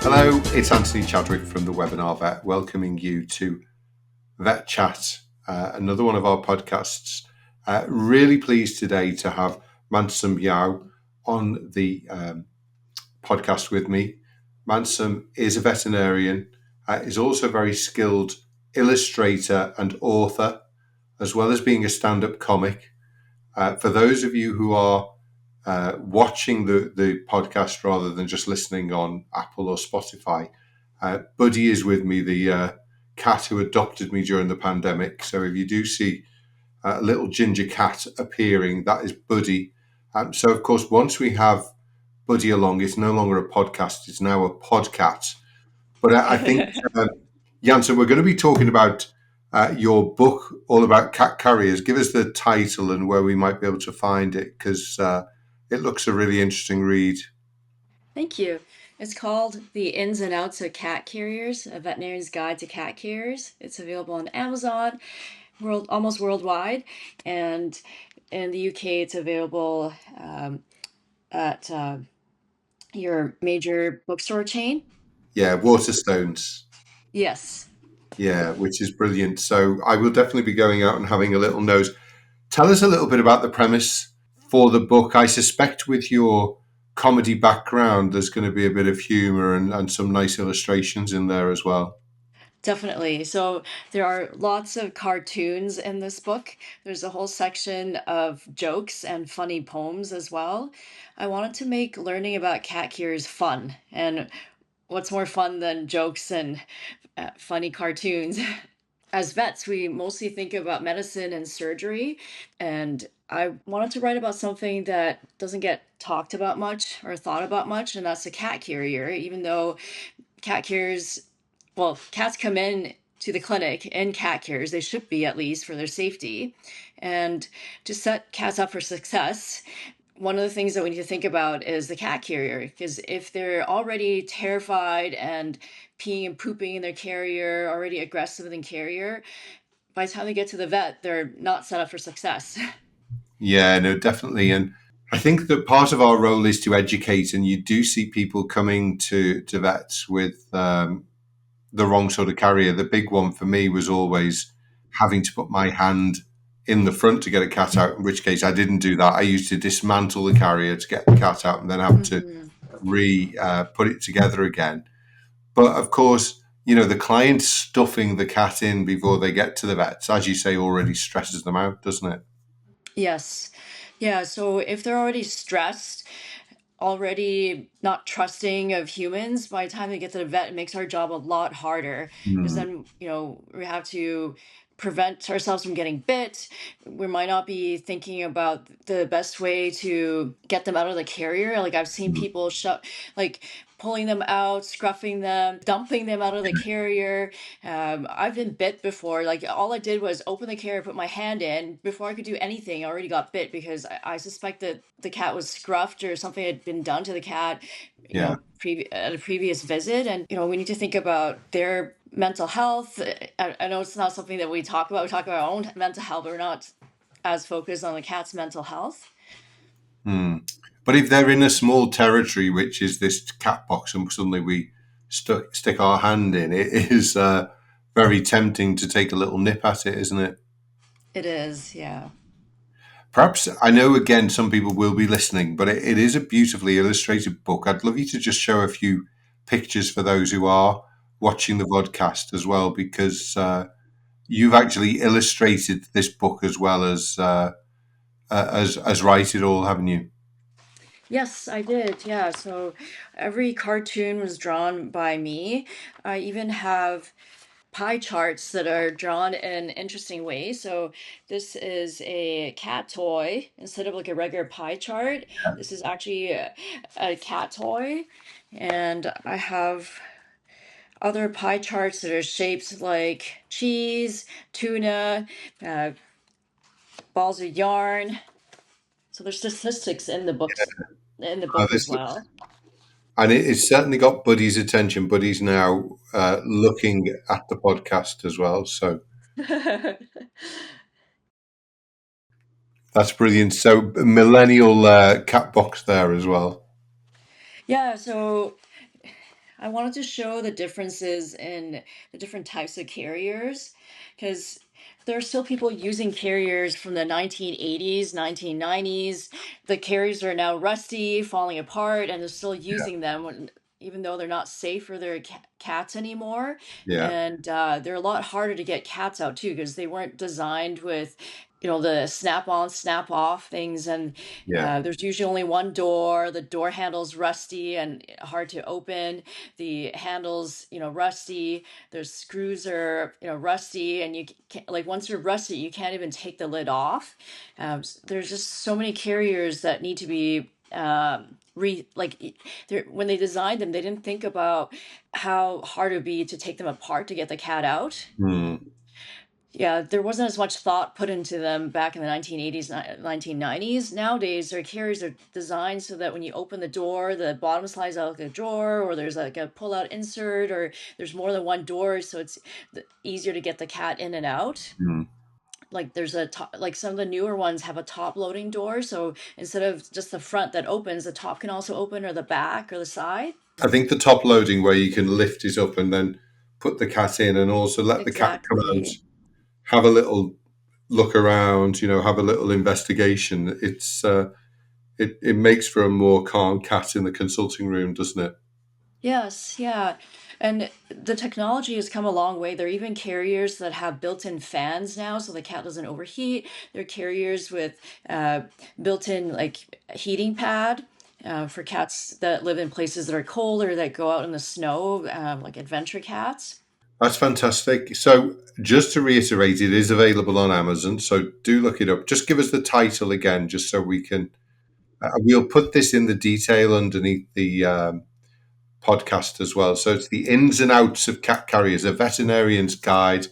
Hello, it's Anthony Chadwick from the Webinar Vet, welcoming you to VETChat, another one of our podcasts. Really pleased today to have Mansum Yau on the podcast with me. Mansum is a veterinarian, is also a very skilled illustrator and author, as well as being a stand-up comic. For those of you who are watching the podcast rather than just listening on Apple or Spotify, Buddy is with me, the cat who adopted me during the pandemic. So if you do see a little ginger cat appearing, that is Buddy. So of course, once we have Buddy along, it's no longer a podcast, it's now a podcat. But I think, Janssen, we're going to be talking about your book all about cat carriers. Give us the title and where we might be able to find it, because it looks a really interesting read. Thank you. It's called The Ins and Outs of Cat Carriers, A Veterinarian's Guide to Cat Carriers. It's available on Amazon, almost worldwide, and in the UK it's available at your major bookstore chain. Yeah, Waterstones. Yes. Yeah, which is brilliant. So I will definitely be going out and having a little nose. Tell us a little bit about the premise for the book. I suspect with your comedy background, there's going to be a bit of humor and some nice illustrations in there as well. Definitely. So there are lots of cartoons in this book. There's a whole section of jokes and funny poems as well. I wanted to make learning about cat carriers fun. And what's more fun than jokes and funny cartoons? As vets, we mostly think about medicine and surgery. And I wanted to write about something that doesn't get talked about much or thought about much, and that's the cat carrier, even though cat carriers, well, cats come in to the clinic in cat carriers. They should be, at least for their safety. And to set cats up for success, one of the things that we need to think about is the cat carrier, because if they're already terrified and peeing and pooping in their carrier, already aggressive in carrier, by the time they get to the vet, they're not set up for success. Yeah, no, definitely. And I think that part of our role is to educate, and you do see people coming to vets with the wrong sort of carrier. The big one for me was always having to put my hand in the front to get a cat out, in which case I didn't do that. I used to dismantle the carrier to get the cat out and then have to put it together again. But of course, the client stuffing the cat in before they get to the vets, as you say, already stresses them out, doesn't it? Yes. Yeah. So if they're already stressed, already not trusting of humans, by the time they get to the vet, it makes our job a lot harder because Mm. then, we have to prevent ourselves from getting bit. We might not be thinking about the best way to get them out of the carrier. Like I've seen people like pulling them out, scruffing them, dumping them out of the carrier. I've been bit before. Like all I did was open the carrier, put my hand in. Before I could do anything, I already got bit because I suspect that the cat was scruffed or something had been done to the cat, Yeah. at a previous visit. And, we need to think about their mental health. I know it's not something that we talk about. We talk about our own mental health, but we're not as focused on the cat's mental health. Mm. But if they're in a small territory, which is this cat box, and suddenly we stick our hand in, it is very tempting to take a little nip at it, isn't it? It is, yeah. Perhaps, I know, again, some people will be listening, but it is a beautifully illustrated book. I'd love you to just show a few pictures for those who are watching the podcast as well, because you've actually illustrated this book as well as write it all, haven't you? Yes, I did. Yeah. So every cartoon was drawn by me. I even have pie charts that are drawn in interesting ways. So this is a cat toy instead of like a regular pie chart. This is actually a cat toy. And I have other pie charts that are shaped like cheese, tuna, uh, balls of yarn. So there's statistics in the books in the book as This well. And it's certainly got Buddy's attention. Buddy's now looking at the podcast as well. So that's brilliant. So millennial cat box there as well. Yeah, so I wanted to show the differences in the different types of carriers because there are still people using carriers from the 1980s, 1990s. The carriers are now rusty, falling apart, and they're still Yeah, using them even though they're not safe for their cats anymore. yeah, And they're a lot harder to get cats out too because they weren't designed with, the snap on, snap off things. And yeah. there's usually only one door. The door handle's rusty and hard to open. The handle's, rusty. There's screws are, rusty, and you can't, like, once you're rusty, you can't even take the lid off. There's just so many carriers that need to be when they designed them, they didn't think about how hard it would be to take them apart to get the cat out. Hmm. Yeah, there wasn't as much thought put into them back in the 1980s, 1990s. Nowadays, their carriers are designed so that when you open the door, the bottom slides out like a drawer, or there's like a pull-out insert, or there's more than one door, so it's easier to get the cat in and out. Hmm. Like there's a top, like some of the newer ones have a top loading door, so instead of just the front that opens, the top can also open, or the back, or the side. I think the top loading where you can lift it up and then put the cat in and also let the cat come out, Exactly. have a little look around, have a little investigation. It makes for a more calm cat in the consulting room, doesn't it? Yes, yeah. And the technology has come a long way. There are even carriers that have built-in fans now so the cat doesn't overheat. There are carriers with uh, built-in like heating pad for cats that live in places that are cold or that go out in the snow, like adventure cats. That's fantastic. So, just to reiterate, it is available on Amazon. So, do look it up. Just give us the title again, just so we can. We'll put this in the detail underneath the podcast as well. So, it's the ins and outs of cat carriers, a veterinarian's guide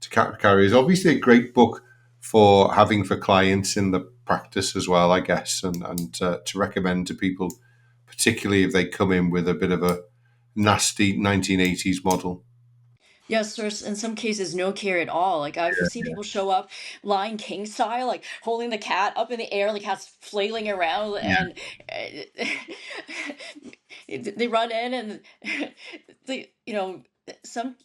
to cat carriers. Obviously, a great book for having for clients in the practice as well, I guess, and to recommend to people, particularly if they come in with a bit of a nasty 1980s model. Yes, there's in some cases no care at all. Like I've seen people show up lying king style, like holding the cat up in the air, and the cat's flailing around, and uh, they run in, and some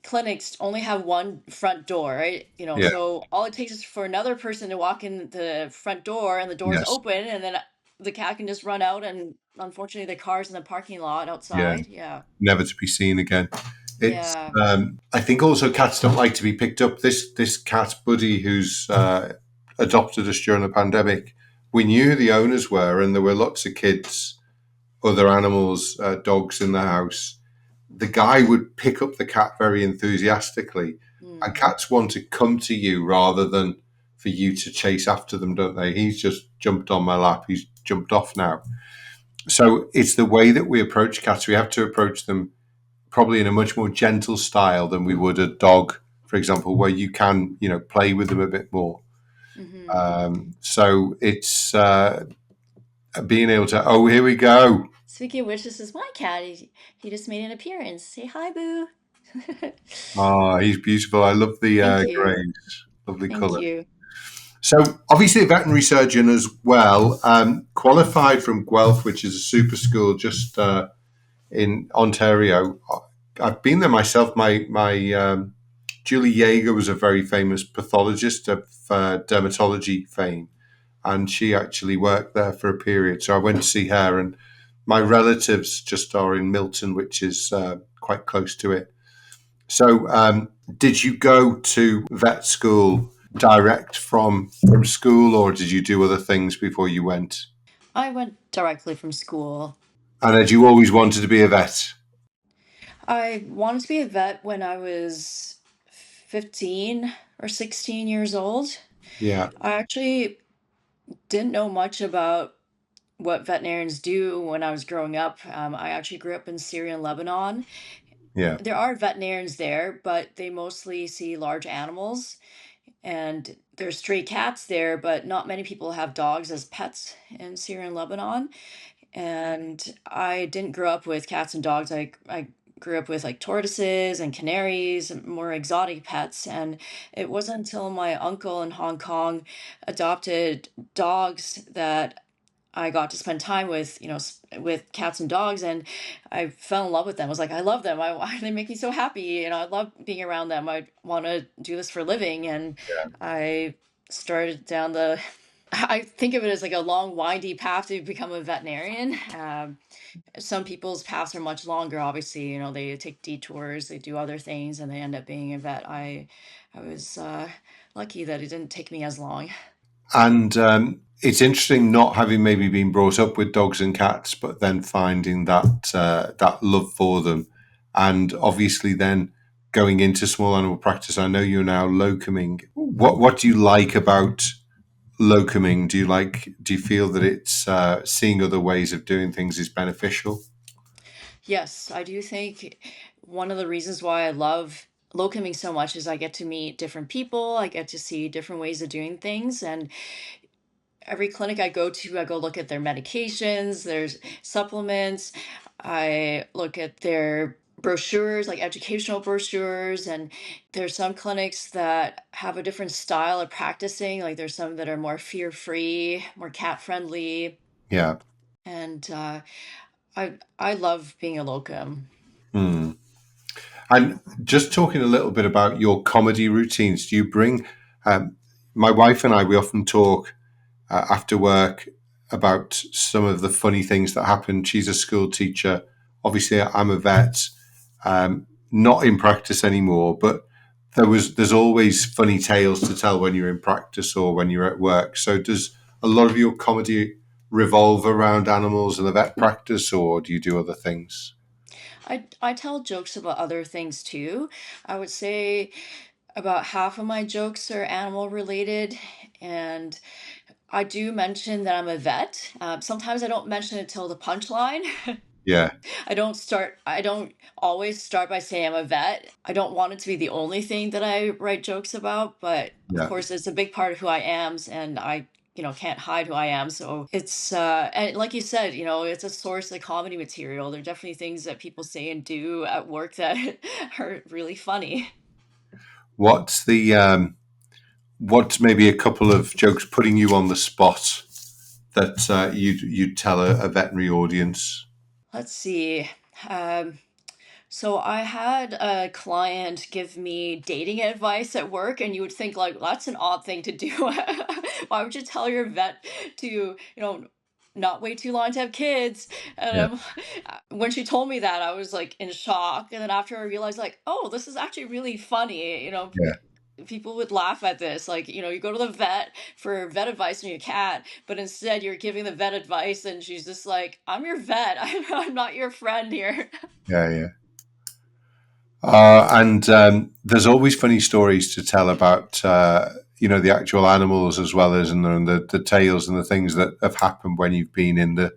clinics only have one front door, right? Yeah. So all it takes is for another person to walk in the front door, and the door's Yes. open, and then the cat can just run out, and unfortunately, the car's in the parking lot Yeah. outside. Yeah, Never to be seen again. It's. yeah. I think also cats don't like to be picked up. This cat Buddy, who's adopted us during the pandemic, we knew who the owners were, and there were lots of kids, other animals, dogs in the house. The guy would pick up the cat very enthusiastically, and Hmm. cats want to come to you rather than for you to chase after them, don't they? He's just jumped on my lap. He's jumped off now. So it's the way that we approach cats. We have to approach them probably in a much more gentle style than we would a dog, for example, where you can, play with them a bit more. Hmm. So it's being able to, oh, here we go. Speaking of which, this is my cat. He just made an appearance. Say hi, Boo. Ah, he's beautiful. I love the Thank you. greys, lovely Thank colour. you. So obviously a veterinary surgeon as well, qualified from Guelph, which is a super school just in Ontario. I've been there myself. My Julie Yeager was a very famous pathologist of dermatology fame, and she actually worked there for a period. So I went to see her, and my relatives just are in Milton, which is quite close to it. So, did you go to vet school direct from school, or did you do other things before you went? I went directly from school. And had you always wanted to be a vet? I wanted to be a vet when I was 15 or 16 years old. Yeah, I actually didn't know much about what veterinarians do when I was growing up. I actually grew up in Syria and Lebanon. yeah, There are veterinarians there, but they mostly see large animals. And there's stray cats there, but not many people have dogs as pets in Syria and Lebanon. And I didn't grow up with cats and dogs. I grew up with like tortoises and canaries, and more exotic pets. And it wasn't until my uncle in Hong Kong adopted dogs that I got to spend time with, with cats and dogs, and I fell in love with them. I was like, I love them. They make me so happy. I love being around them. I want to do this for a living. And I started down the, I think of it as like a long, windy path to become a veterinarian. Some people's paths are much longer, obviously. They take detours, they do other things, and they end up being a vet. I was lucky that it didn't take me as long. And it's interesting not having maybe been brought up with dogs and cats, but then finding that love for them, and obviously then going into small animal practice. I know you're now locuming. What do you like about locuming? Do you feel that it's seeing other ways of doing things is beneficial? Yes, I do think one of the reasons why I love locuming so much is I get to meet different people, I get to see different ways of doing things, and every clinic I go to, I go look at their medications, there's supplements, I look at their brochures, like educational brochures, and there's some clinics that have a different style of practicing, like there's some that are more fear-free, more cat-friendly, Yeah. and I love being a locum. Hmm. And just talking a little bit about your comedy routines, do you bring? Um, my wife and I, we often talk after work about some of the funny things that happen. She's a school teacher. Obviously, I'm a vet, not in practice anymore, but there's always funny tales to tell when you're in practice or when you're at work. So does a lot of your comedy revolve around animals and the vet practice, or do you do other things? I tell jokes about other things too. I would say about half of my jokes are animal related, and I do mention that I'm a vet. Sometimes I don't mention it till the punchline. Yeah, I don't always start by saying I'm a vet. I don't want it to be the only thing that I write jokes about, but of yeah. course it's a big part of who I am, and I can't hide who I am. So it's and like you said, it's a source of comedy material. There are definitely things that people say and do at work that are really funny. What's the what's maybe a couple of jokes putting you on the spot that you'd tell a veterinary audience? Let's see. Um, So I had a client give me dating advice at work, and you would think like that's an odd thing to do. Why would you tell your vet to, not wait too long to have kids? And Yeah, when she told me that, I was like in shock. And then after I realized like, oh, this is actually really funny. yeah, People would laugh at this. Like, you go to the vet for vet advice on your cat, but instead you're giving the vet advice, and she's just like, I'm your vet. I'm not your friend here. yeah. And there's always funny stories to tell about the actual animals as well as and the tales and the things that have happened when you've been in the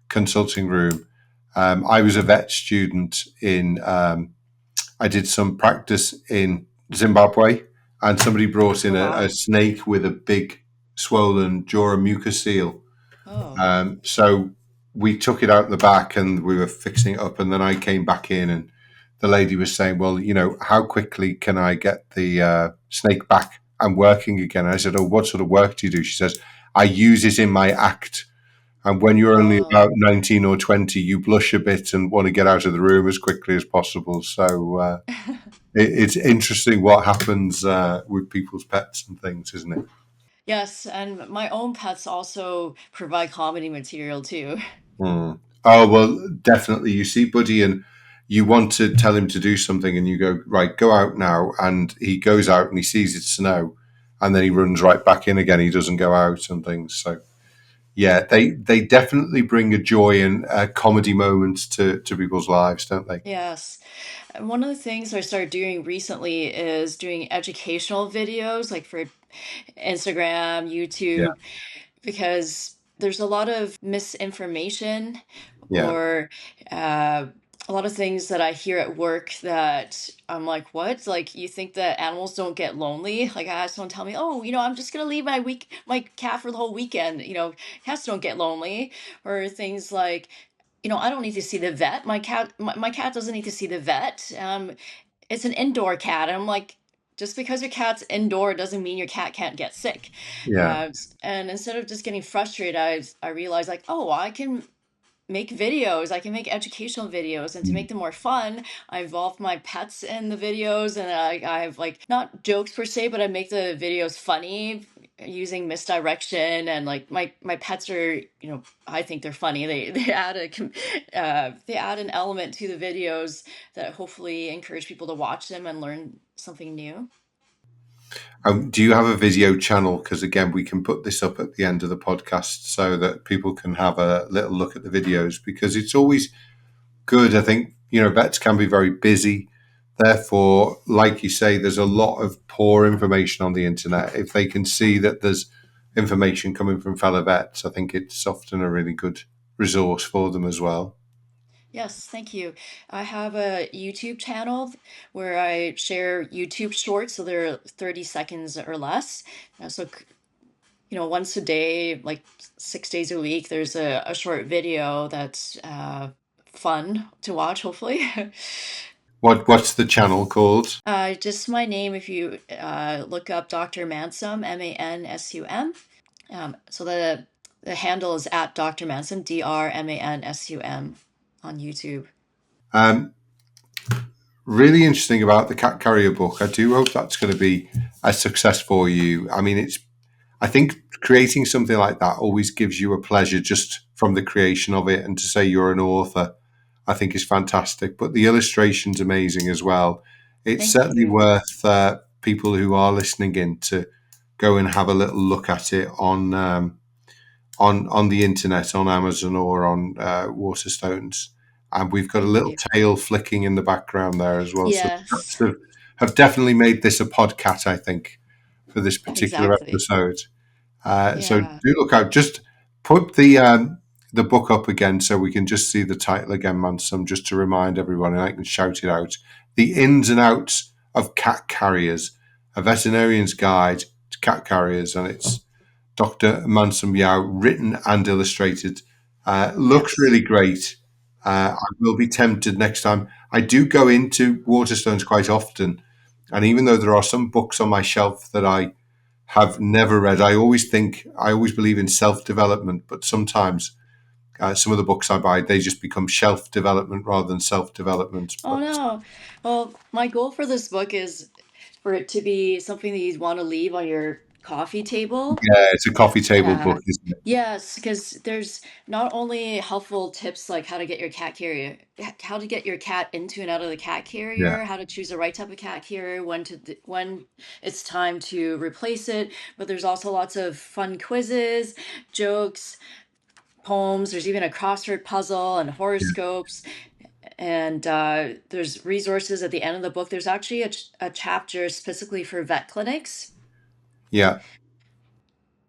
consulting room. I was a vet student in. I did some practice in Zimbabwe, and somebody brought Oh, in a wow. snake with a big swollen jaw and mucocele. Oh. So we took it out the back and we were fixing it up. And then I came back in and the lady was saying, well, how quickly can I get the snake back and working again? I said, oh, what sort of work do you do? She says, I use it in my act. And when you're only about Oh, 19 or 20, you blush a bit and want to get out of the room as quickly as possible. So it's interesting what happens with people's pets and things, isn't it? yes, and my own pets also provide comedy material too. Mm. Oh, well, definitely. You see Buddy and you want to tell him to do something, and you go, right, go out now. And he goes out and he sees it's snow, and then he runs right back in again. He doesn't go out and things. So, yeah, they definitely bring a joy and comedy moments to people's lives, don't they? Yes. And one of the things I started doing recently is doing educational videos, like for Instagram, Yeah, YouTube, because there's a lot of misinformation yeah, or uh, a lot of things that I hear at work that I'm like, what? Like, you think that animals don't get lonely? Like, I had someone tell me, oh, I'm just gonna leave my cat for the whole weekend. Cats don't get lonely, or things like, I don't need to see the vet. My cat doesn't need to see the vet. It's an indoor cat. And I'm like, just because your cat's indoor doesn't mean your cat can't get sick. Yeah. And instead of just getting frustrated, I realized like, oh, I can make videos. I can make educational videos, and to Mm. make them more fun, I involve my pets in the videos, and I have like not jokes per se, but I make the videos funny using misdirection, and like my pets are, I think they're funny. They add they add an element to the videos that hopefully encourage people to watch them and learn something new. Do you have a video channel? Because again, we can put this up at the end of the podcast so that people can have a little look at the videos, because it's always good. I think, vets can be very busy. Therefore, like you say, there's a lot of poor information on the internet. If they can see that there's information coming from fellow vets, I think it's often a really good resource for them as well. Yes, thank you. I have a YouTube channel where I share YouTube shorts, so they're 30 seconds or less. So, once a day, like 6 days a week, there's a short video that's fun to watch, hopefully. What's the channel called? Just my name, if you look up Dr. Mansum, Mansum. So the handle is at Dr. Mansum, DrMansum on YouTube. Um, Really interesting about the cat carrier book. I do hope that's going to be a success for you. I mean, I think creating something like that always gives you a pleasure just from the creation of it, and to say you're an author, I think is fantastic. But the illustration's amazing as well. It's Thank certainly you. worth people who are listening in to go and have a little look at it on the internet, on Amazon or on Waterstones. And we've got a Thank little you. tail flicking in the background there as well. So the cats Yes, have definitely made this a podcat, I think, for this particular exactly. episode. So Yeah. do look out. Just put the book up again so we can just see the title again, Mansum, just to remind everyone, and I can shout it out. The Ins and Outs of Cat Carriers, a veterinarian's guide to cat carriers, and it's Dr. Mansum Yau, written and illustrated. Looks Yes. really great. I will be tempted next time. I do go into Waterstones quite often, and even though there are some books on my shelf that I have never read, I always believe in self development, but sometimes some of the books I buy, they just become shelf development rather than self development. Oh But no. Well, my goal for this book is for it to be something that you'd want to leave on your coffee table. yeah, it's a coffee table book, Uh, isn't it? yes, because there's not only helpful tips like how to get your cat carrier, how to get your cat into and out of the cat Yeah, carrier, how to choose the right type of cat carrier, when it's time to replace it, but there's also lots of fun quizzes, jokes, poems. There's even a crossword puzzle and yeah, horoscopes. And there's resources at the end of the book. There's actually a chapter specifically for vet clinics. yeah.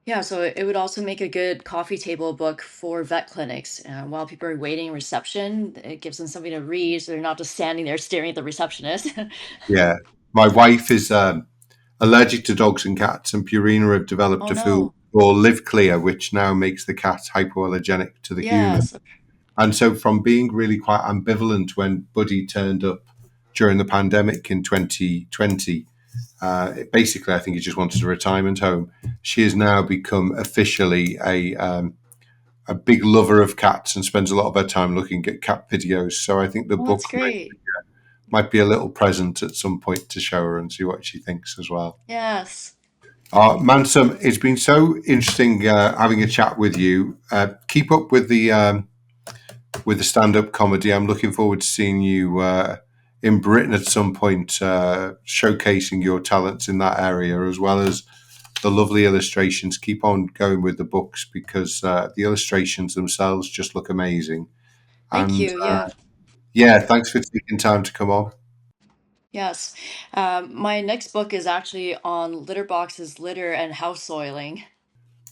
Yeah, so it would also make a good coffee table book for vet clinics. While people are waiting reception, it gives them something to read, so they're not just standing there staring at the receptionist. Yeah. My wife is allergic to dogs and cats, and Purina have developed Oh a food no. called Live Clear, which now makes the cat hypoallergenic to the human. Yes. And so, from being really quite ambivalent when Buddy turned up during the pandemic in 2020, basically, I think he just wanted a retirement home. She has now become officially a big lover of cats and spends a lot of her time looking at cat videos. So I think the Well, book that's great. might be a little present at some point to show her and see what she thinks as well. Yes. Mansum, it's been so interesting having a chat with you. Keep up with the stand-up comedy. I'm looking forward to seeing you in Britain at some point, showcasing your talents in that area, as well as the lovely illustrations. Keep on going with the books, because the illustrations themselves just look amazing. Thank And you. Yeah. yeah, thanks for taking time to come on. Yes. My next book is actually on litter boxes, litter, and house soiling.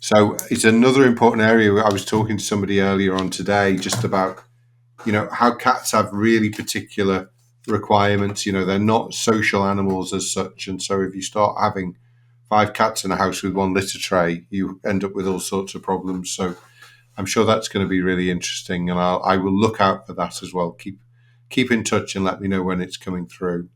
So it's another important area. I was talking to somebody earlier on today just about, how cats have really particular requirements. They're not social animals as such. And so if you start having five cats in a house with one litter tray, you end up with all sorts of problems. So I'm sure that's going to be really interesting. And I will look out for that as well. Keep in touch and let me know when it's coming through.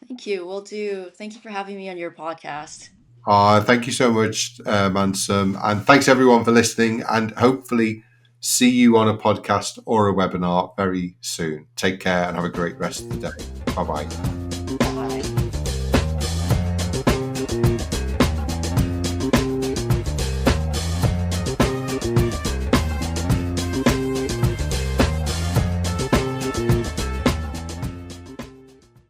Thank you. Will do. Thank you for having me on your podcast. Thank you so much, Mansum. And thanks everyone for listening. And hopefully, see you on a podcast or a webinar very soon. Take care and have a great rest of the day. Bye bye. Bye.